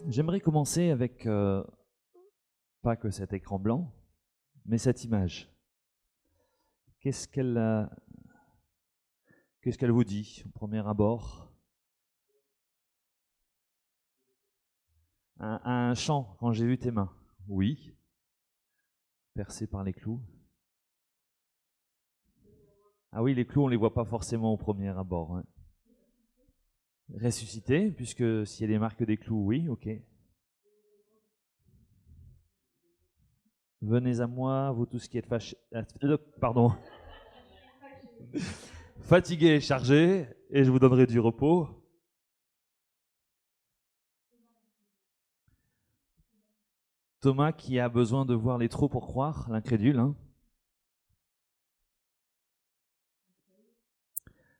J'aimerais commencer avec, pas que cet écran blanc, mais cette image. Qu'est-ce qu'elle qu'est-ce qu'elle vous dit au premier abord? Un chant, quand j'ai vu tes mains. Oui, percé par les clous. Ah oui, les clous, on ne les voit pas forcément au premier abord. Hein. Ressuscité, puisque s'il y a des marques des clous, oui, ok. Venez à moi, vous tous qui êtes fâchés. Pardon. Fatigués et chargés, et je vous donnerai du repos. Thomas qui a besoin de voir les trous pour croire, l'incrédule. Hein.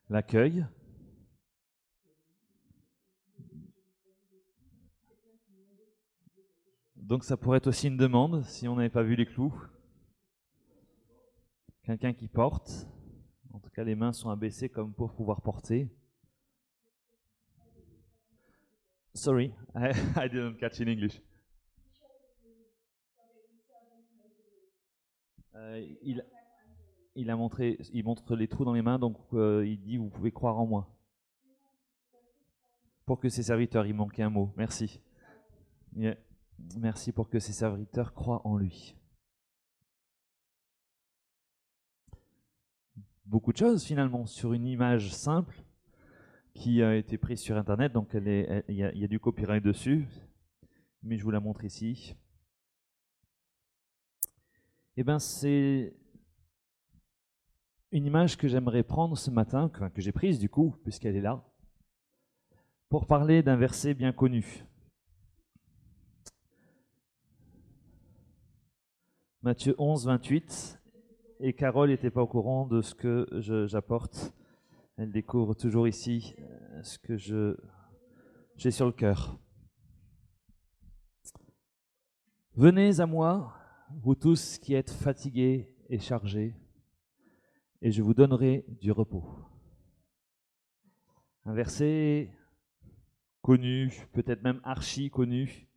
L'accueil. Donc ça pourrait être aussi une demande si on n'avait pas vu les clous. Quelqu'un qui porte. En tout cas, les mains sont abaissées comme pour pouvoir porter. Sorry, I didn't catch in English. Il montre les trous dans les mains, donc il dit vous pouvez croire en moi. Pour que ses serviteurs, il manquait un mot. Merci. Yeah. Merci pour que ses serviteurs croient en lui. Beaucoup de choses finalement sur une image simple qui a été prise sur internet, donc il y a du copyright dessus, mais je vous la montre ici. Eh bien, c'est une image que j'aimerais prendre ce matin, que j'ai prise du coup, puisqu'elle est là, pour parler d'un verset bien connu. Matthieu 11, 28, et Carole n'était pas au courant de ce que j'apporte. Elle découvre toujours ici ce que j'ai sur le cœur. Venez à moi, vous tous qui êtes fatigués et chargés, et je vous donnerai du repos. Un verset connu, peut-être même archi connu.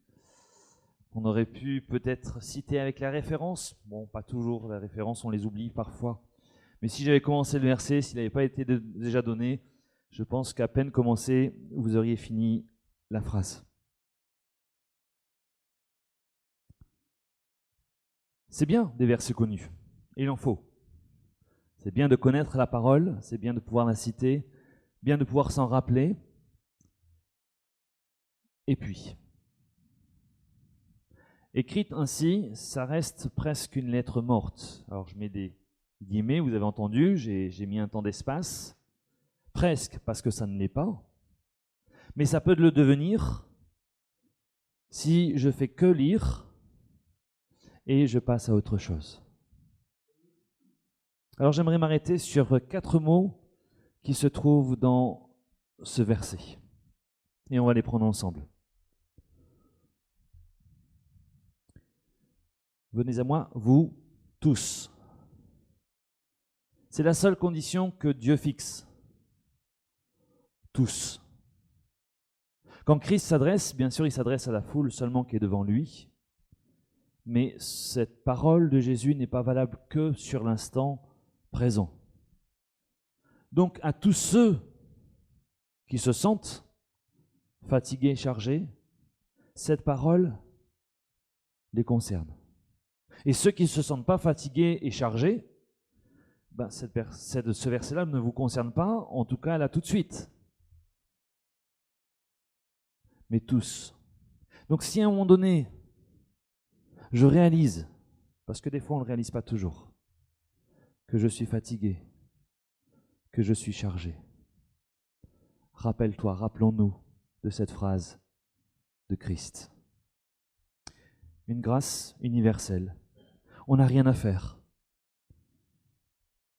On aurait pu peut-être citer avec la référence. Bon, pas toujours, la référence, on les oublie parfois. Mais si j'avais commencé le verset, s'il n'avait pas été déjà donné, je pense qu'à peine commencé, vous auriez fini la phrase. C'est bien des versets connus, il en faut. C'est bien de connaître la parole, c'est bien de pouvoir la citer, bien de pouvoir s'en rappeler. Et puis, écrite ainsi, ça reste presque une lettre morte. Alors je mets des guillemets, vous avez entendu, j'ai mis un temps d'espace. Presque, parce que ça ne l'est pas. Mais ça peut le devenir si je fais que lire et je passe à autre chose. Alors j'aimerais m'arrêter sur 4 mots qui se trouvent dans ce verset. Et on va les prendre ensemble. Venez à moi, vous tous. C'est la seule condition que Dieu fixe. Tous. Quand Christ s'adresse, bien sûr, il s'adresse à la foule seulement qui est devant lui. Mais cette parole de Jésus n'est pas valable que sur l'instant présent. Donc à tous ceux qui se sentent fatigués et chargés, cette parole les concerne. Et ceux qui ne se sentent pas fatigués et chargés, ce verset-là ne vous concerne pas, en tout cas là tout de suite. Mais tous. Donc si à un moment donné, je réalise, parce que des fois on ne le réalise pas toujours, que je suis fatigué, que je suis chargé, rappelle-toi, rappelons-nous de cette phrase de Christ. Une grâce universelle. On n'a rien à faire,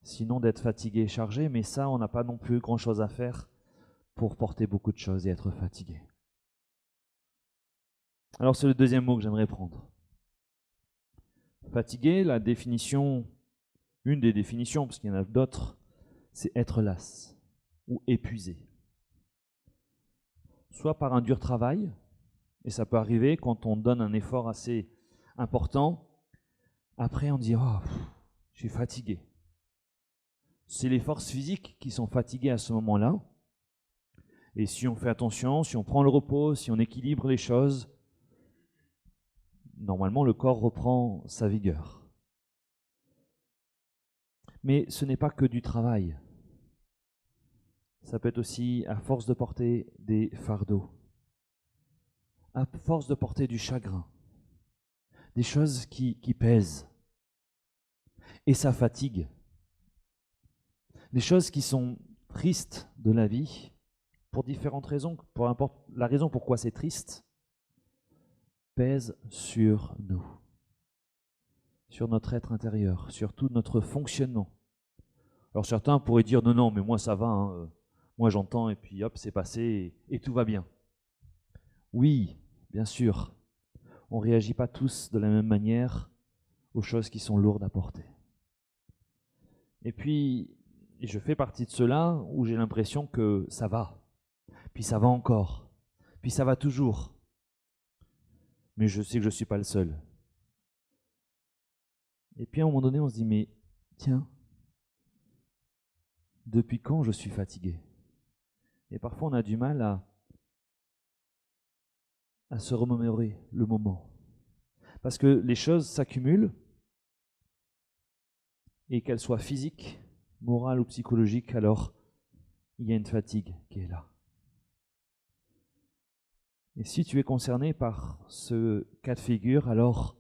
sinon d'être fatigué et chargé, mais ça, on n'a pas non plus grand-chose à faire pour porter beaucoup de choses et être fatigué. Alors c'est le deuxième mot que j'aimerais prendre. Fatigué, la définition, une des définitions, parce qu'il y en a d'autres, c'est être las ou épuisé. Soit par un dur travail, Et ça peut arriver quand on donne un effort assez important. Après, on dit « Oh, je suis fatigué ». C'est les forces physiques qui sont fatiguées à ce moment-là. Et si on fait attention, si on prend le repos, si on équilibre les choses, normalement le corps reprend sa vigueur. Mais ce n'est pas que du travail. Ça peut être aussi à force de porter des fardeaux, à force de porter du chagrin, des choses qui pèsent. Et ça fatigue. Des choses qui sont tristes de la vie, pour différentes raisons, peu importe la raison pourquoi c'est triste, pèsent sur nous, sur notre être intérieur, sur tout notre fonctionnement. Alors certains pourraient dire non, non, mais moi ça va, hein, moi j'entends et puis hop, c'est passé et tout va bien. Oui, bien sûr, on ne réagit pas tous de la même manière aux choses qui sont lourdes à porter. Et puis, je fais partie de ceux-là où j'ai l'impression que ça va, puis ça va encore, puis ça va toujours. Mais je sais que je ne suis pas le seul. Et puis à un moment donné, on se dit, mais tiens, depuis quand je suis fatigué? Et parfois on a du mal à se remémorer le moment. Parce que les choses s'accumulent, et qu'elles soient physiques, morales ou psychologiques, alors il y a une fatigue qui est là. Et si tu es concerné par ce cas de figure, alors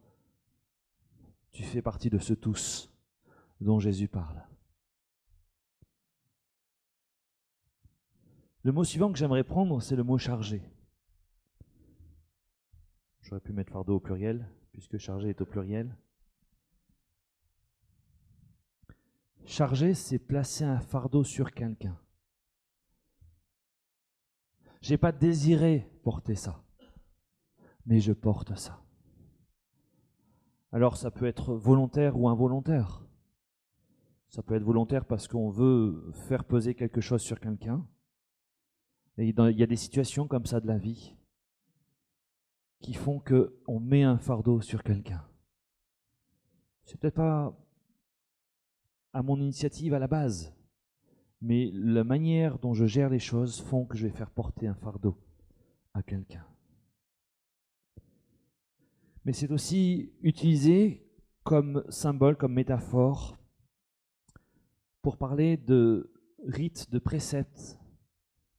tu fais partie de ce tous dont Jésus parle. Le mot suivant que j'aimerais prendre, c'est le mot chargé. J'aurais pu mettre fardeau au pluriel, puisque chargé est au pluriel. Charger, c'est placer un fardeau sur quelqu'un. Je n'ai pas désiré porter ça, mais je porte ça. Alors ça peut être volontaire ou involontaire. Ça peut être volontaire parce qu'on veut faire peser quelque chose sur quelqu'un. Et il y a des situations comme ça de la vie qui font qu'on met un fardeau sur quelqu'un. C'est peut-être pas à mon initiative à la base, mais la manière dont je gère les choses font que je vais faire porter un fardeau à quelqu'un. Mais c'est aussi utilisé comme symbole, comme métaphore, pour parler de rites, de préceptes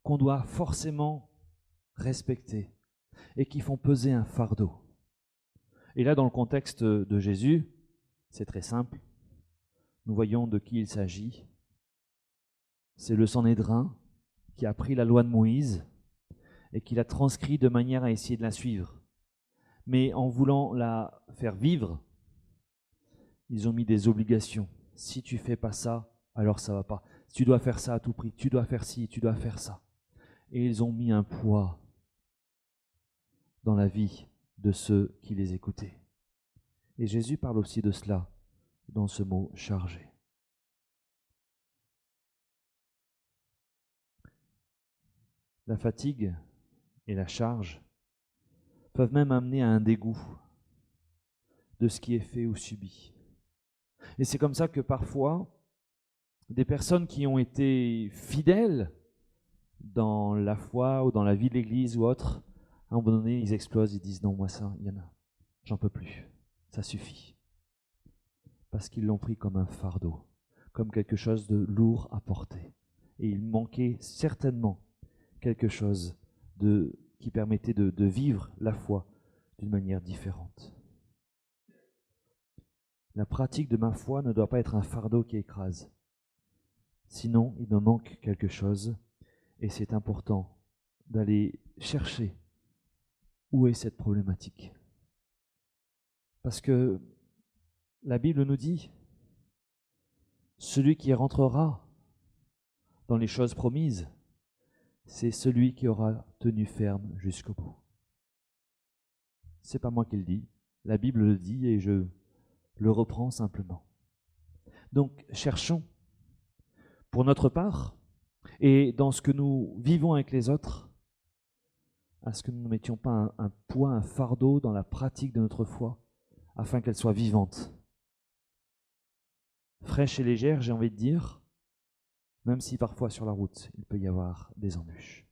qu'on doit forcément respecter et qui font peser un fardeau. Et là, dans le contexte de Jésus, c'est très simple. Nous voyons de qui il s'agit. C'est le Sanhédrin qui a pris la loi de Moïse et qui l'a transcrit de manière à essayer de la suivre. Mais en voulant la faire vivre, ils ont mis des obligations. Si tu fais pas ça, alors ça va pas. Tu dois faire ça à tout prix, tu dois faire ci, tu dois faire ça. Et ils ont mis un poids dans la vie de ceux qui les écoutaient. Et Jésus parle aussi de cela dans ce mot chargé. La fatigue et la charge peuvent même amener à un dégoût de ce qui est fait ou subi. Et c'est comme ça que parfois, des personnes qui ont été fidèles dans la foi ou dans la vie de l'Église ou autre, à un moment donné, ils explosent, ils disent non, moi ça, il y en a, j'en peux plus, ça suffit. Parce qu'ils l'ont pris comme un fardeau, comme quelque chose de lourd à porter. Et il manquait certainement quelque chose qui permettait de vivre la foi d'une manière différente. La pratique de ma foi ne doit pas être un fardeau qui écrase. Sinon, il me manque quelque chose et c'est important d'aller chercher où est cette problématique. Parce que la Bible nous dit, celui qui rentrera dans les choses promises, c'est celui qui aura tenu ferme jusqu'au bout. C'est pas moi qui le dis, la Bible le dit et je le reprends simplement. Donc cherchons pour notre part et dans ce que nous vivons avec les autres à ce que nous ne mettions pas un poids, un fardeau dans la pratique de notre foi, afin qu'elle soit vivante. Fraîche et légère, j'ai envie de dire, même si parfois sur la route, il peut y avoir des embûches.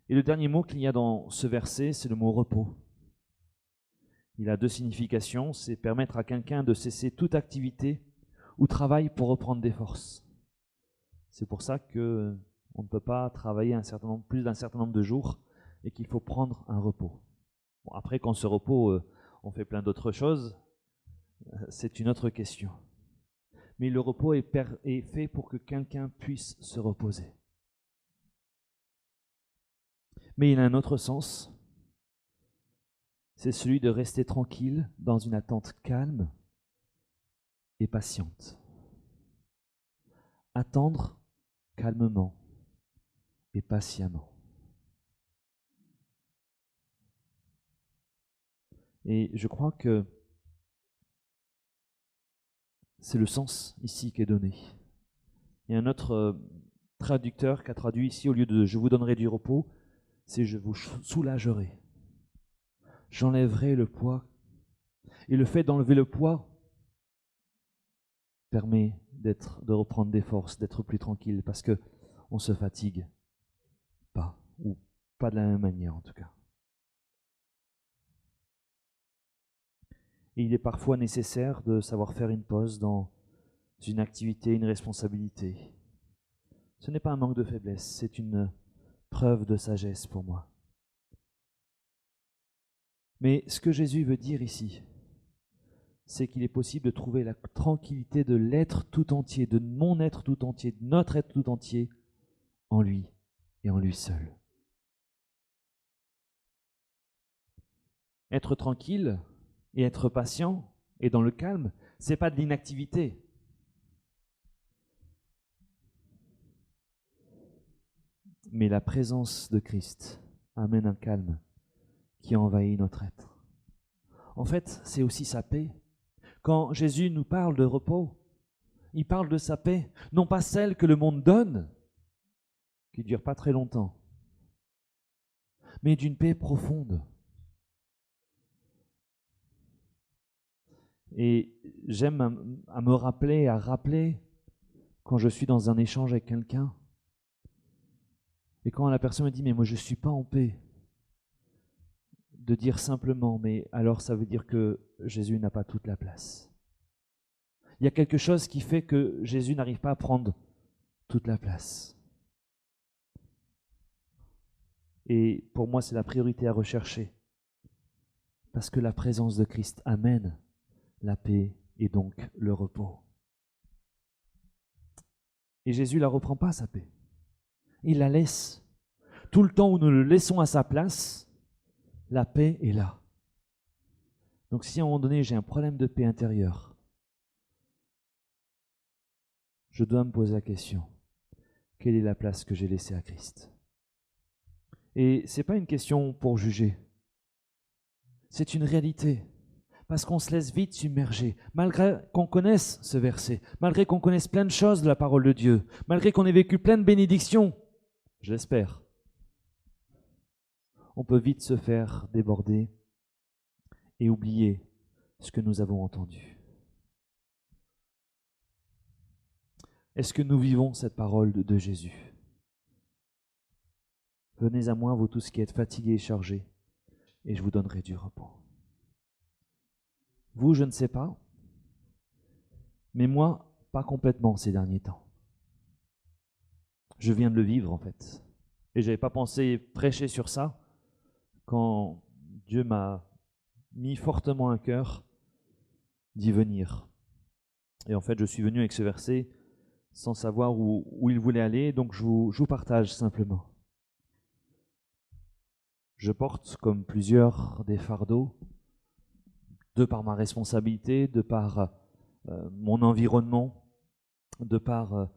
Et le dernier mot qu'il y a dans ce verset, c'est le mot repos. Il a deux significations, c'est permettre à quelqu'un de cesser toute activité ou travail pour reprendre des forces. C'est pour ça qu'on ne peut pas travailler plus d'un certain nombre de jours et qu'il faut prendre un repos. Bon, après, quand ce repos, on fait plein d'autres choses, c'est une autre question. Mais le repos est fait pour que quelqu'un puisse se reposer. Mais il a un autre sens, c'est celui de rester tranquille dans une attente calme et patiente. Attendre calmement et patiemment. Et je crois que c'est le sens ici qui est donné. Il y a un autre traducteur qui a traduit ici, au lieu de « je vous donnerai du repos », c'est « je vous soulagerai ». J'enlèverai le poids. Et le fait d'enlever le poids permet de reprendre des forces, d'être plus tranquille, parce qu'on ne se fatigue pas, ou pas de la même manière en tout cas. Et il est parfois nécessaire de savoir faire une pause dans une activité, une responsabilité. Ce n'est pas un manque de faiblesse, c'est une preuve de sagesse pour moi. Mais ce que Jésus veut dire ici, c'est qu'il est possible de trouver la tranquillité de l'être tout entier, de mon être tout entier, de notre être tout entier, en lui et en lui seul. Être tranquille et être patient et dans le calme, c'est pas de l'inactivité. Mais la présence de Christ amène un calme qui envahit notre être. En fait, c'est aussi sa paix. Quand Jésus nous parle de repos, il parle de sa paix, non pas celle que le monde donne, qui ne dure pas très longtemps, mais d'une paix profonde. Et j'aime à me rappeler, quand je suis dans un échange avec quelqu'un, et quand la personne me dit « mais moi je ne suis pas en paix », de dire simplement « mais alors ça veut dire que Jésus n'a pas toute la place ». Il y a quelque chose qui fait que Jésus n'arrive pas à prendre toute la place. Et pour moi, c'est la priorité à rechercher. Parce que la présence de Christ amène la paix et donc le repos. Et Jésus ne la reprend pas, sa paix. Il la laisse. Tout le temps où nous le laissons à sa place, la paix est là. Donc si à un moment donné j'ai un problème de paix intérieure, je dois me poser la question, quelle est la place que j'ai laissée à Christ? Et ce n'est pas une question pour juger, c'est une réalité, parce qu'on se laisse vite submerger, malgré qu'on connaisse ce verset, malgré qu'on connaisse plein de choses de la parole de Dieu, malgré qu'on ait vécu plein de bénédictions, je l'espère, on peut vite se faire déborder et oublier ce que nous avons entendu. Est-ce que nous vivons cette parole de Jésus? Venez à moi, vous tous qui êtes fatigués et chargés, et je vous donnerai du repos. Vous, je ne sais pas, mais moi, pas complètement ces derniers temps. Je viens de le vivre en fait. Et je n'avais pas pensé prêcher sur ça quand Dieu m'a mis fortement à cœur d'y venir. Et en fait, je suis venu avec ce verset sans savoir où il voulait aller, donc je vous partage simplement. Je porte, comme plusieurs, des fardeaux, de par ma responsabilité, de par mon environnement, de par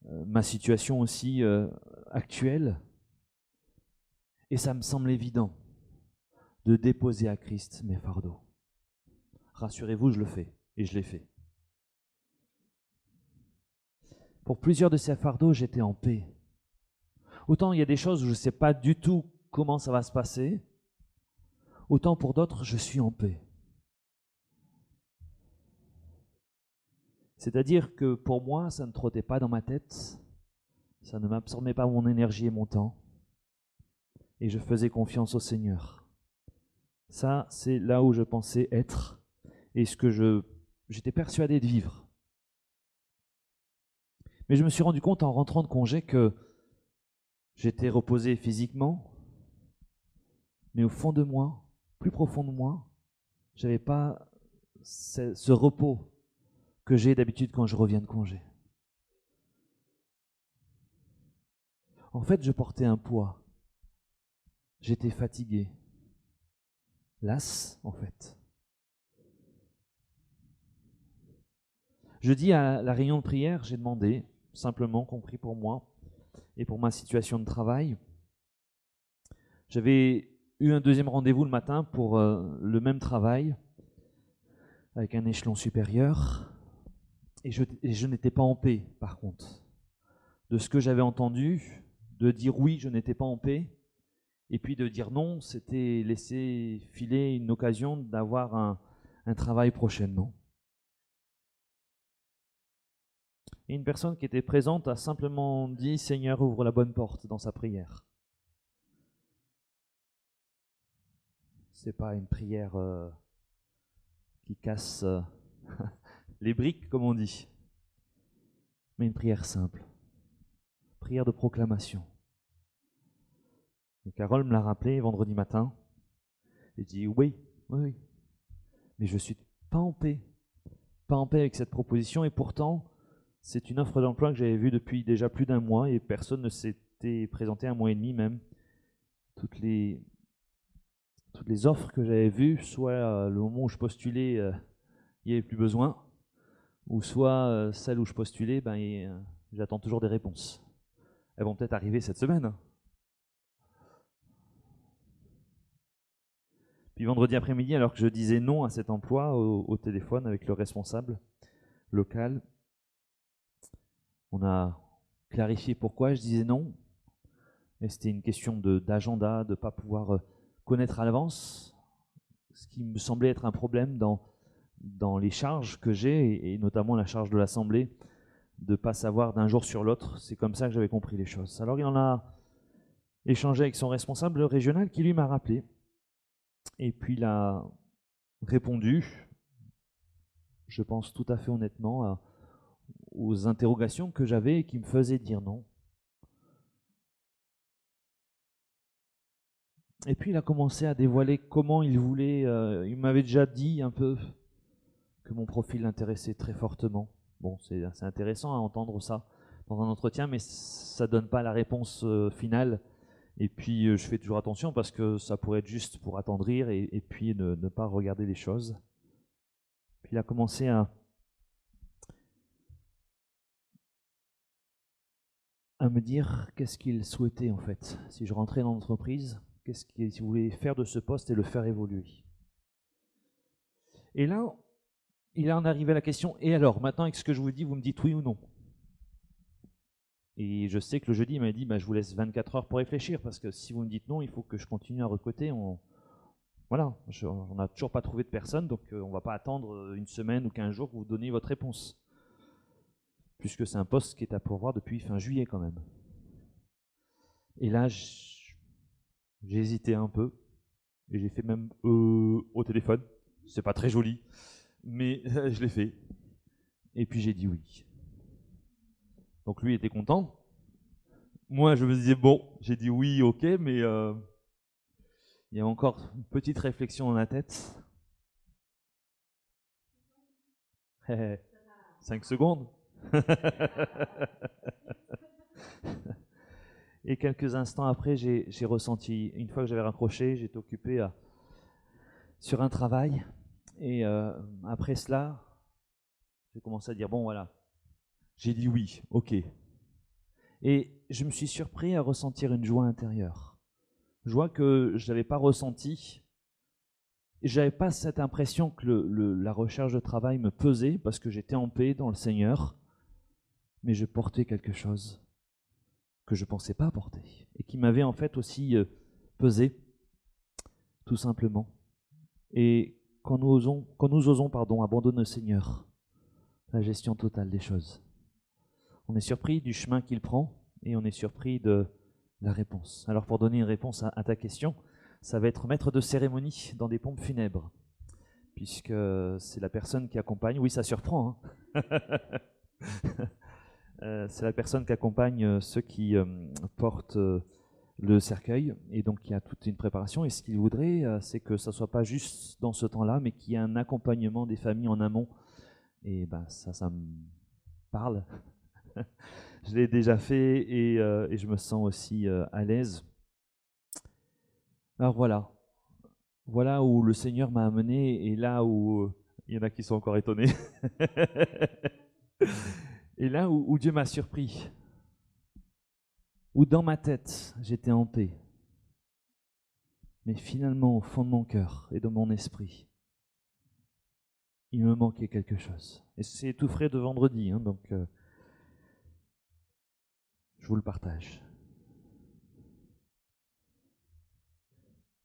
ma situation aussi actuelle. Et ça me semble évident de déposer à Christ mes fardeaux. Rassurez-vous, je le fais, et je l'ai fait. Pour plusieurs de ces fardeaux, j'étais en paix. Autant il y a des choses où je ne sais pas du tout comment ça va se passer, autant pour d'autres, je suis en paix. C'est-à-dire que pour moi, ça ne trottait pas dans ma tête, ça ne m'absorbait pas mon énergie et mon temps, et je faisais confiance au Seigneur. Ça, c'est là où je pensais être, et ce que j'étais persuadé de vivre. Mais je me suis rendu compte en rentrant de congé que j'étais reposé physiquement, mais au fond de moi, plus profond de moi, je n'avais pas ce repos que j'ai d'habitude quand je reviens de congé. En fait, je portais un poids. J'étais fatigué. Las, en fait. Jeudi, à la réunion de prière, j'ai demandé, simplement, compris pour moi et pour ma situation de travail. J'avais eu un deuxième rendez-vous le matin pour le même travail, avec un échelon supérieur, et je n'étais pas en paix, par contre. De ce que j'avais entendu, de dire oui, je n'étais pas en paix, et puis de dire non, c'était laisser filer une occasion d'avoir un travail prochainement. Et une personne qui était présente a simplement dit « Seigneur, ouvre la bonne porte » dans sa prière. C'est pas une prière qui casse les briques, comme on dit, mais une prière simple, prière de proclamation. Et Carole me l'a rappelé vendredi matin. Et dit oui, mais je suis pas en paix avec cette proposition, et pourtant c'est une offre d'emploi que j'avais vue depuis déjà plus d'un mois et personne ne s'était présenté, un mois et demi même. Toutes les offres que j'avais vues, soit le moment où je postulais, il n'y avait plus besoin, ou soit celles où je postulais, j'attends toujours des réponses. Elles vont peut-être arriver cette semaine. Puis vendredi après-midi, alors que je disais non à cet emploi au téléphone avec le responsable local, on a clarifié pourquoi je disais non. Et c'était une question d'agenda, de ne pas pouvoir connaître à l'avance, ce qui me semblait être un problème dans les charges que j'ai, et notamment la charge de l'Assemblée, de ne pas savoir d'un jour sur l'autre. C'est comme ça que j'avais compris les choses. Alors il en a échangé avec son responsable régional qui lui m'a rappelé. Et puis il a répondu, je pense tout à fait honnêtement, aux interrogations que j'avais et qui me faisaient dire non. Et puis il a commencé à dévoiler comment il voulait, il m'avait déjà dit un peu que mon profil l'intéressait très fortement. Bon, c'est intéressant à entendre ça dans un entretien, mais ça ne donne pas la réponse finale. Et puis je fais toujours attention parce que ça pourrait être juste pour attendrir et puis ne pas regarder les choses. Puis il a commencé à me dire qu'est-ce qu'il souhaitait en fait. Si je rentrais dans l'entreprise, qu'est-ce qu'il voulait faire de ce poste et le faire évoluer. Et là, il en arrivé à la question, et alors, maintenant avec ce que je vous dis, vous me dites oui ou non? Et je sais que le jeudi, il m'a dit, je vous laisse 24 heures pour réfléchir, parce que si vous me dites non, il faut que je continue à recruter. Voilà, on n'a toujours pas trouvé de personne, donc on ne va pas attendre une semaine ou 15 jours que vous donniez votre réponse. Puisque c'est un poste qui est à pourvoir depuis fin juillet quand même. Et là, j'ai hésité un peu, et j'ai fait même au téléphone. C'est pas très joli, mais je l'ai fait. Et puis j'ai dit oui. Donc lui était content. Moi, je me disais, bon, j'ai dit oui, ok, mais il y a encore une petite réflexion dans la tête. 5 secondes. Et quelques instants après, j'ai ressenti, une fois que j'avais raccroché, j'étais occupé sur un travail. Et après cela, j'ai commencé à dire, bon voilà, j'ai dit oui, ok. Et je me suis surpris à ressentir une joie intérieure. Joie que je n'avais pas ressentie. Je n'avais pas cette impression que la recherche de travail me pesait parce que j'étais en paix dans le Seigneur, mais je portais quelque chose. que je ne pensais pas porter et qui m'avait en fait aussi pesé, tout simplement. Et quand nous osons abandonner au Seigneur la gestion totale des choses, on est surpris du chemin qu'il prend et on est surpris de la réponse. Alors pour donner une réponse à ta question, ça va être maître de cérémonie dans des pompes funèbres, puisque c'est la personne qui accompagne, oui ça surprend, hein. C'est la personne qui accompagne ceux qui portent le cercueil, et donc il y a toute une préparation, et ce qu'il voudrait, c'est que ça ne soit pas juste dans ce temps-là, mais qu'il y ait un accompagnement des familles en amont, et ça me parle. Je l'ai déjà fait, et je me sens aussi à l'aise. Alors voilà où le Seigneur m'a amené, et là où il y en a qui sont encore étonnés, et là où Dieu m'a surpris, où dans ma tête j'étais en paix, mais finalement au fond de mon cœur et de mon esprit, il me manquait quelque chose. Et c'est tout frais de vendredi, hein, donc je vous le partage.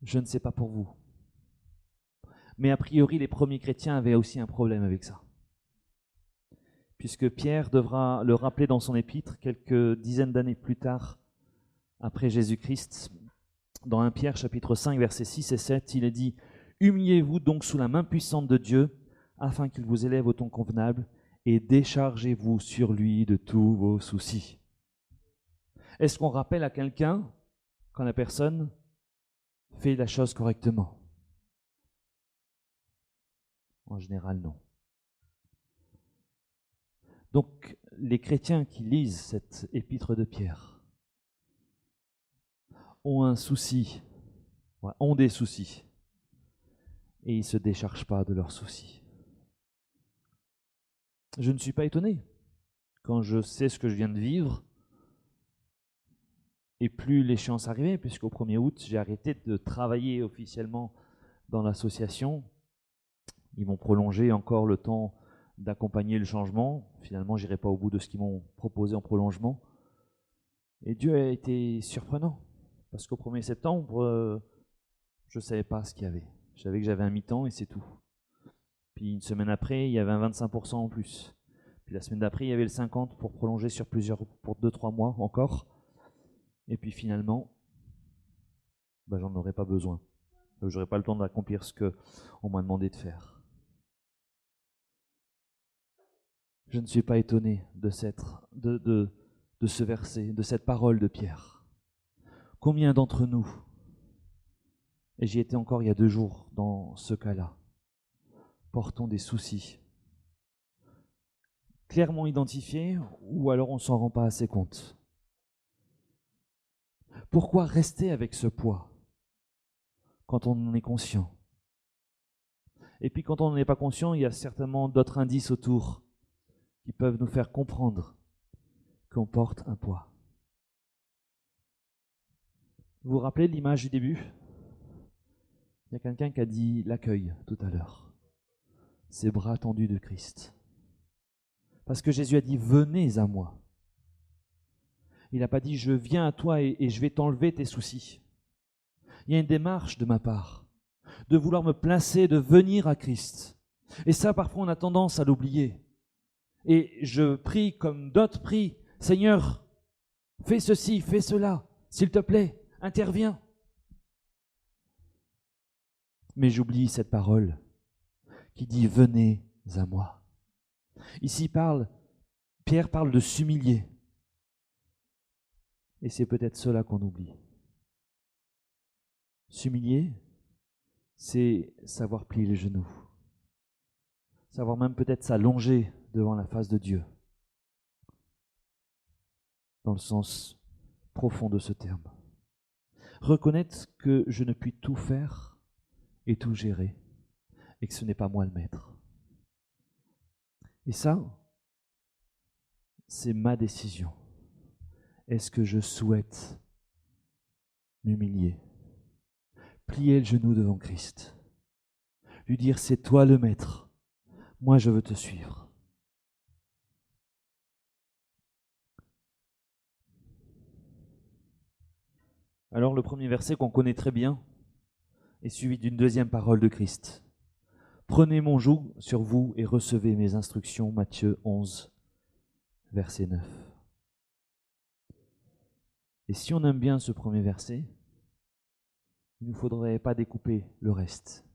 Je ne sais pas pour vous, mais a priori les premiers chrétiens avaient aussi un problème avec ça, puisque Pierre devra le rappeler dans son épître quelques dizaines d'années plus tard, après Jésus-Christ. Dans 1 Pierre chapitre 5 versets 6 et 7, il est dit « Humiliez-vous donc sous la main puissante de Dieu, afin qu'il vous élève au temps convenable, et déchargez-vous sur lui de tous vos soucis. » Est-ce qu'on rappelle à quelqu'un quand la personne fait la chose correctement? En général, non. Donc, les chrétiens qui lisent cette épître de Pierre ont un souci, ont des soucis, et ils ne se déchargent pas de leurs soucis. Je ne suis pas étonné quand je sais ce que je viens de vivre, et plus l'échéance arrivait, puisqu'au 1er août, j'ai arrêté de travailler officiellement dans l'association. Ils m'ont prolongé encore le temps d'accompagner le changement. Finalement, je n'irai pas au bout de ce qu'ils m'ont proposé en prolongement. Et Dieu a été surprenant, parce qu'au 1er septembre, je ne savais pas ce qu'il y avait. Je savais que j'avais un mi-temps et c'est tout. Puis une semaine après, il y avait un 25% en plus. Puis la semaine d'après, il y avait le 50% pour prolonger pour 2-3 mois encore. Et puis finalement, j'en aurais pas besoin. Je n'aurais pas le temps d'accomplir ce qu'on m'a demandé de faire. Je ne suis pas étonné de ce verset, de cette parole de Pierre. Combien d'entre nous, et j'y étais encore il y a 2 jours dans ce cas-là, portons des soucis clairement identifiés, ou alors on ne s'en rend pas assez compte? Pourquoi rester avec ce poids quand on en est conscient? Et puis quand on n'en est pas conscient, il y a certainement d'autres indices autour qui peuvent nous faire comprendre qu'on porte un poids. Vous vous rappelez l'image du début? Il y a quelqu'un qui a dit l'accueil tout à l'heure. Ces bras tendus de Christ. Parce que Jésus a dit « Venez à moi ». Il n'a pas dit « Je viens à toi et je vais t'enlever tes soucis ». Il y a une démarche de ma part, de vouloir me placer, de venir à Christ. Et ça, parfois, on a tendance à l'oublier. Et je prie comme d'autres prient « Seigneur, fais ceci, fais cela, s'il te plaît, interviens ». Mais j'oublie cette parole qui dit « Venez à moi ». Ici, Pierre parle de s'humilier. Et c'est peut-être cela qu'on oublie. S'humilier, c'est savoir plier les genoux. Savoir même peut-être s'allonger devant la face de Dieu. Dans le sens profond de ce terme. Reconnaître que je ne puis tout faire et tout gérer, et que ce n'est pas moi le maître. Et ça, c'est ma décision. Est-ce que je souhaite m'humilier, plier le genou devant Christ, lui dire c'est toi le maître, moi je veux te suivre. Alors le premier verset qu'on connaît très bien est suivi d'une deuxième parole de Christ. Prenez mon joug sur vous et recevez mes instructions, Matthieu 11, verset 9. Et si on aime bien ce premier verset, il ne faudrait pas découper le reste.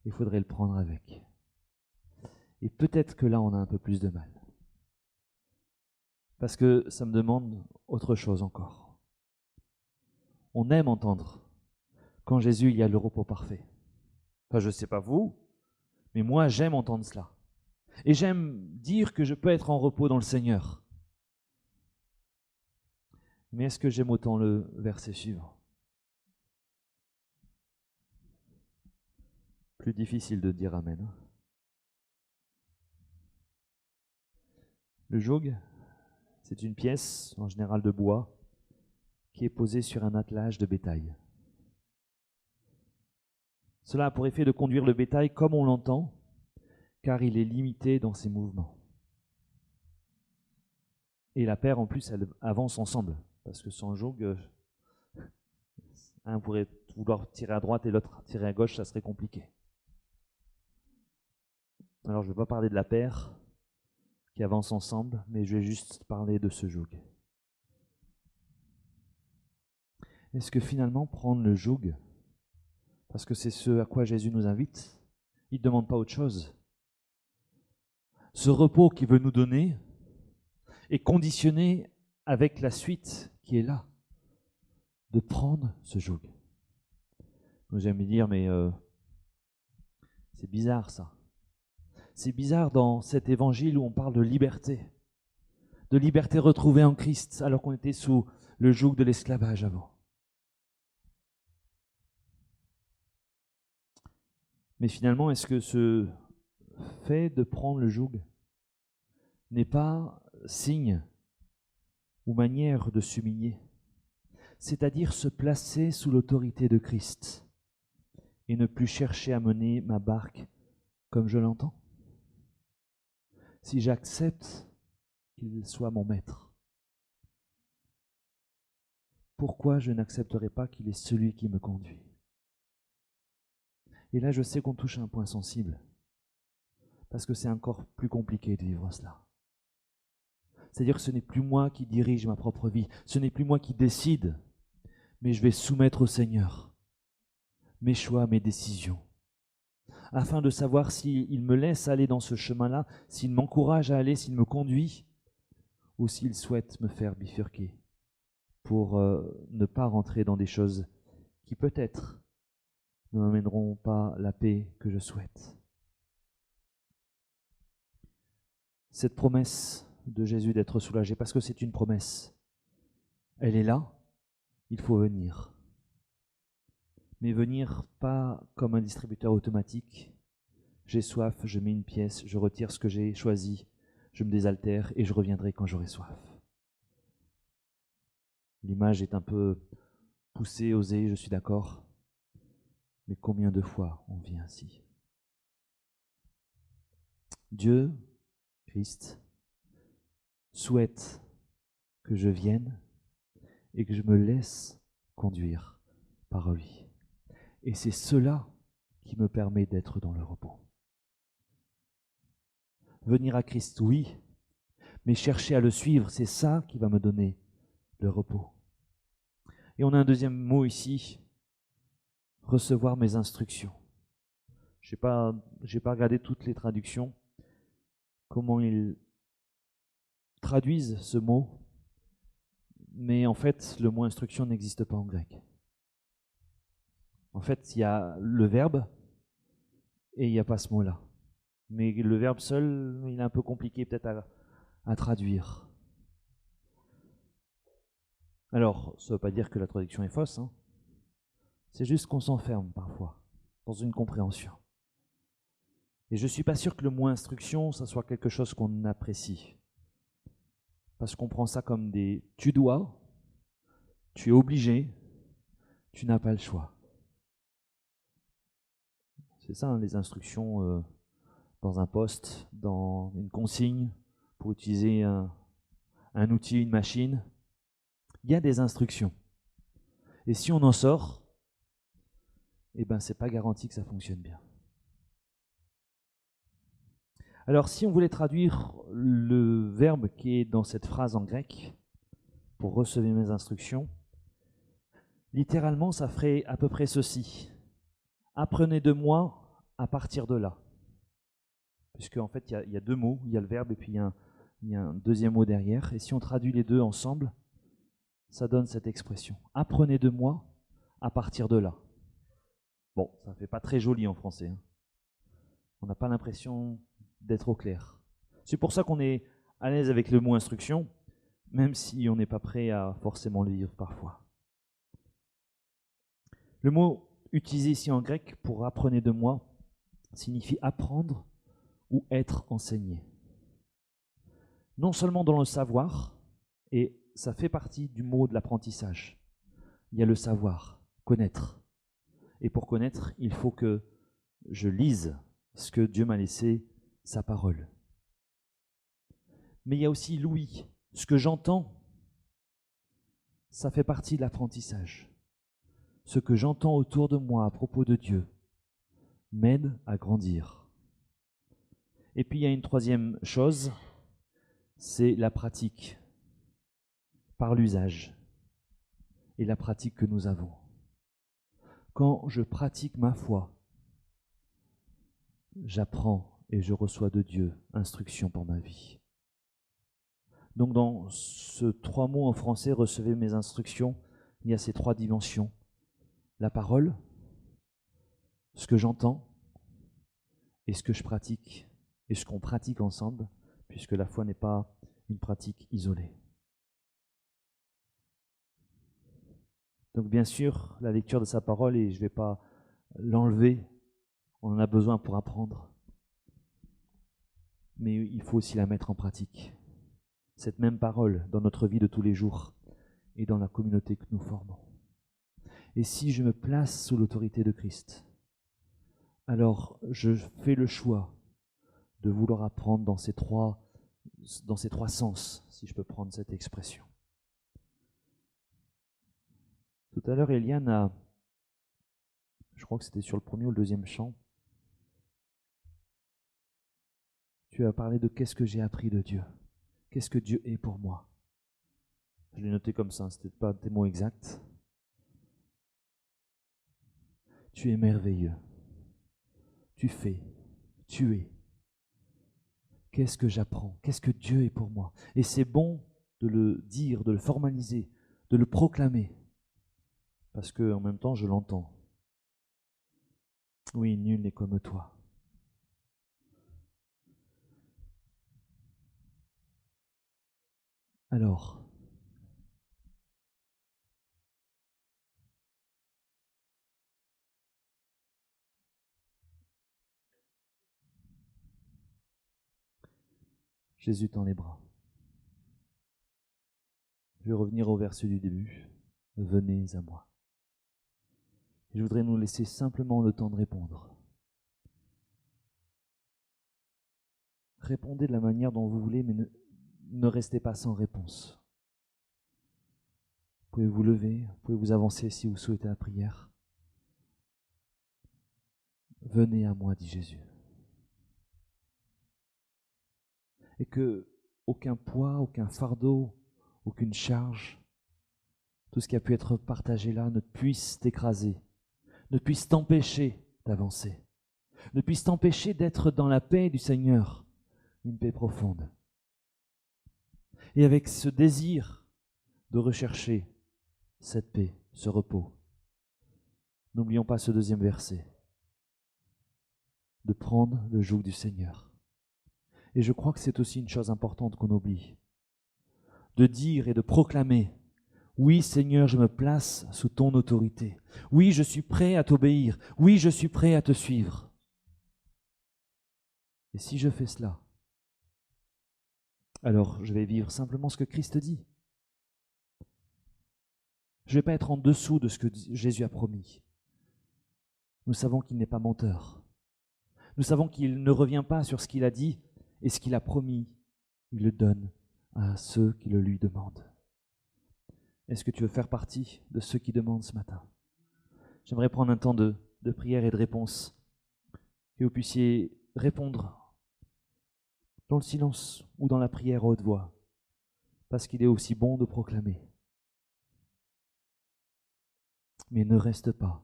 Il faudrait le prendre avec. Et peut-être que là, on a un peu plus de mal. Parce que ça me demande autre chose encore. On aime entendre qu'en Jésus, il y a le repos parfait. Enfin, je ne sais pas vous, mais moi, j'aime entendre cela. Et j'aime dire que je peux être en repos dans le Seigneur. Mais est-ce que j'aime autant le verset suivant? Plus difficile de dire amen. Le joug, c'est une pièce, en général de bois, qui est posée sur un attelage de bétail. Cela a pour effet de conduire le bétail comme on l'entend, car il est limité dans ses mouvements. Et la paire, en plus, elle avance ensemble, parce que sans joug, un pourrait vouloir tirer à droite et l'autre tirer à gauche, ça serait compliqué. Alors je ne vais pas parler de la paire qui avance ensemble, mais je vais juste parler de ce joug. Est-ce que finalement prendre le joug, parce que c'est ce à quoi Jésus nous invite, il ne demande pas autre chose. Ce repos qu'il veut nous donner est conditionné avec la suite qui est là, de prendre ce joug. Vous allez me dire, mais c'est bizarre ça. C'est bizarre dans cet évangile où on parle de liberté retrouvée en Christ, alors qu'on était sous le joug de l'esclavage avant. Mais finalement, est-ce que ce fait de prendre le joug n'est pas signe ou manière de s'humilier, c'est-à-dire se placer sous l'autorité de Christ et ne plus chercher à mener ma barque comme je l'entends? Si j'accepte qu'il soit mon maître, pourquoi je n'accepterai pas qu'il est celui qui me conduit? Et là, je sais qu'on touche à un point sensible, parce que c'est encore plus compliqué de vivre cela. C'est-à-dire que ce n'est plus moi qui dirige ma propre vie, ce n'est plus moi qui décide, mais je vais soumettre au Seigneur mes choix, mes décisions, afin de savoir s'il me laisse aller dans ce chemin-là, s'il m'encourage à aller, s'il me conduit, ou s'il souhaite me faire bifurquer pour ne pas rentrer dans des choses qui peut-être ne m'amèneront pas la paix que je souhaite. Cette promesse de Jésus d'être soulagé, parce que c'est une promesse, elle est là, il faut venir. Mais venir pas comme un distributeur automatique. J'ai soif, je mets une pièce, je retire ce que j'ai choisi, je me désaltère et je reviendrai quand j'aurai soif. L'image est un peu poussée, osée, je suis d'accord. Mais combien de fois on vit ainsi? Dieu, Christ, souhaite que je vienne et que je me laisse conduire par lui. Et c'est cela qui me permet d'être dans le repos. Venir à Christ, oui, mais chercher à le suivre, c'est ça qui va me donner le repos. Et on a un deuxième mot ici, recevoir mes instructions. Je n'ai pas regardé toutes les traductions, comment ils traduisent ce mot, mais en fait, le mot instruction n'existe pas en grec. En fait, il y a le verbe et il n'y a pas ce mot-là. Mais le verbe seul, il est un peu compliqué peut-être à traduire. Alors, ça ne veut pas dire que la traduction est fausse, hein. C'est juste qu'on s'enferme parfois dans une compréhension. Et je ne suis pas sûr que le mot instruction, ça soit quelque chose qu'on apprécie. Parce qu'on prend ça comme des « tu dois »,« tu es obligé »,« tu n'as pas le choix ». C'est ça, hein, les instructions dans un poste, dans une consigne, pour utiliser un outil, une machine. Il y a des instructions. Et si on en sort, eh ben, c'est pas garanti que ça fonctionne bien. Alors, si on voulait traduire le verbe qui est dans cette phrase en grec, pour recevoir mes instructions, littéralement, ça ferait à peu près ceci. Apprenez de moi à partir de là. Puisque, en fait, il y a deux mots, il y a le verbe et puis il y a un deuxième mot derrière. Et si on traduit les deux ensemble, ça donne cette expression. Apprenez de moi à partir de là. Bon, ça ne fait pas très joli en français. Hein. On n'a pas l'impression d'être au clair. C'est pour ça qu'on est à l'aise avec le mot instruction, même si on n'est pas prêt à forcément le vivre parfois. Le mot utilisé ici en grec pour apprenez de moi signifie apprendre ou être enseigné. Non seulement dans le savoir, et ça fait partie du mot de l'apprentissage. Il y a le savoir, connaître. Et pour connaître, il faut que je lise ce que Dieu m'a laissé, sa parole. Mais il y a aussi l'ouïe. Ce que j'entends, ça fait partie de l'apprentissage. Ce que j'entends autour de moi à propos de Dieu m'aide à grandir. Et puis il y a une troisième chose, c'est la pratique, par l'usage et la pratique que nous avons. Quand je pratique ma foi, j'apprends et je reçois de Dieu instruction pour ma vie. Donc dans ces trois mots en français, recevez mes instructions, il y a ces trois dimensions. La parole, ce que j'entends et ce que je pratique et ce qu'on pratique ensemble, puisque la foi n'est pas une pratique isolée. Donc bien sûr, la lecture de sa parole, et je ne vais pas l'enlever, on en a besoin pour apprendre. Mais il faut aussi la mettre en pratique. Cette même parole dans notre vie de tous les jours et dans la communauté que nous formons. Et si je me place sous l'autorité de Christ, alors je fais le choix de vouloir apprendre dans ces trois sens, si je peux prendre cette expression. Tout à l'heure, Eliane a, je crois que c'était sur le premier ou le deuxième chant, tu as parlé de qu'est-ce que j'ai appris de Dieu, qu'est-ce que Dieu est pour moi. Je l'ai noté comme ça, ce n'était pas tes mots exacts. Tu es merveilleux, tu fais, tu es. Qu'est-ce que j'apprends? Qu'est-ce que Dieu est pour moi? Et c'est bon de le dire, de le formaliser, de le proclamer, parce qu'en même temps, je l'entends. Oui, nul n'est comme toi. Alors, Jésus tend les bras. Je vais revenir au verset du début. Venez à moi. Je voudrais nous laisser simplement le temps de répondre. Répondez de la manière dont vous voulez, mais ne restez pas sans réponse. Vous pouvez vous lever, vous pouvez vous avancer si vous souhaitez la prière. Venez à moi, dit Jésus. Et que aucun poids, aucun fardeau, aucune charge, tout ce qui a pu être partagé là ne puisse t'écraser, ne puisse t'empêcher d'avancer, ne puisse t'empêcher d'être dans la paix du Seigneur, une paix profonde. Et avec ce désir de rechercher cette paix, ce repos, n'oublions pas ce deuxième verset, de prendre le joug du Seigneur. Et je crois que c'est aussi une chose importante qu'on oublie, de dire et de proclamer, oui Seigneur, je me place sous ton autorité. Oui, je suis prêt à t'obéir. Oui, je suis prêt à te suivre. Et si je fais cela, alors je vais vivre simplement ce que Christ dit. Je ne vais pas être en dessous de ce que Jésus a promis. Nous savons qu'il n'est pas menteur. Nous savons qu'il ne revient pas sur ce qu'il a dit et ce qu'il a promis. Il le donne à ceux qui le lui demandent. Est-ce que tu veux faire partie de ceux qui demandent ce matin? J'aimerais prendre un temps de prière et de réponse, que vous puissiez répondre dans le silence ou dans la prière à haute voix, parce qu'il est aussi bon de proclamer. Mais ne reste pas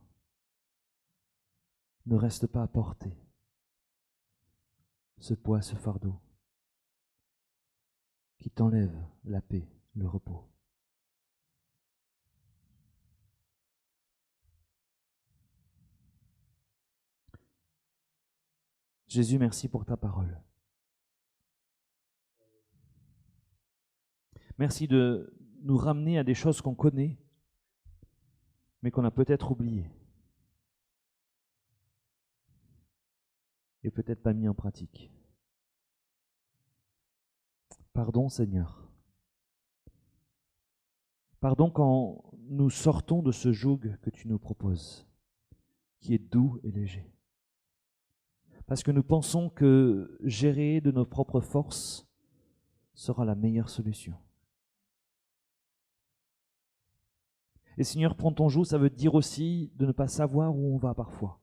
à porter ce poids, ce fardeau qui t'enlève la paix, le repos. Jésus, merci pour ta parole. Merci de nous ramener à des choses qu'on connaît, mais qu'on a peut-être oubliées et peut-être pas mis en pratique. Pardon, Seigneur. Pardon quand nous sortons de ce joug que tu nous proposes, qui est doux et léger. Parce que nous pensons que gérer de nos propres forces sera la meilleure solution. Et Seigneur, prends ton joug, ça veut dire aussi de ne pas savoir où on va parfois.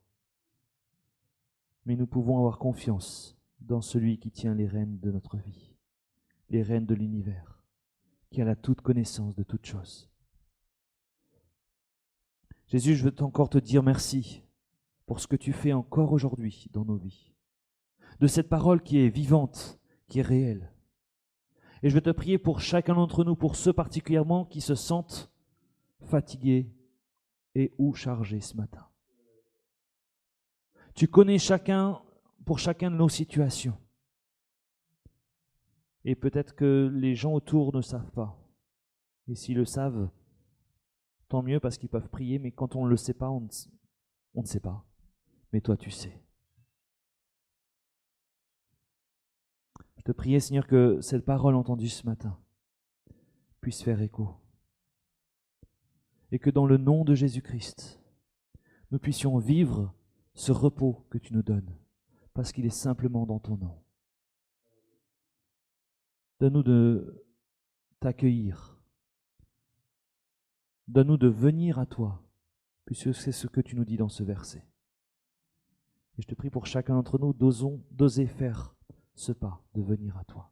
Mais nous pouvons avoir confiance dans celui qui tient les rênes de notre vie, les rênes de l'univers, qui a la toute connaissance de toutes choses. Jésus, je veux encore te dire merci pour ce que tu fais encore aujourd'hui dans nos vies, de cette parole qui est vivante, qui est réelle. Et je veux te prier pour chacun d'entre nous, pour ceux particulièrement qui se sentent fatigués et ou chargés ce matin. Tu connais pour chacun de nos situations. Et peut-être que les gens autour ne savent pas. Et s'ils le savent, tant mieux parce qu'ils peuvent prier, mais quand on ne le sait pas, on ne sait pas. Mais toi, tu sais. Je te prie, Seigneur, que cette parole entendue ce matin puisse faire écho. Et que dans le nom de Jésus-Christ, nous puissions vivre ce repos que tu nous donnes, parce qu'il est simplement dans ton nom. Donne-nous de t'accueillir. Donne-nous de venir à toi, puisque c'est ce que tu nous dis dans ce verset. Et je te prie pour chacun d'entre nous, d'oser faire ce pas de venir à toi.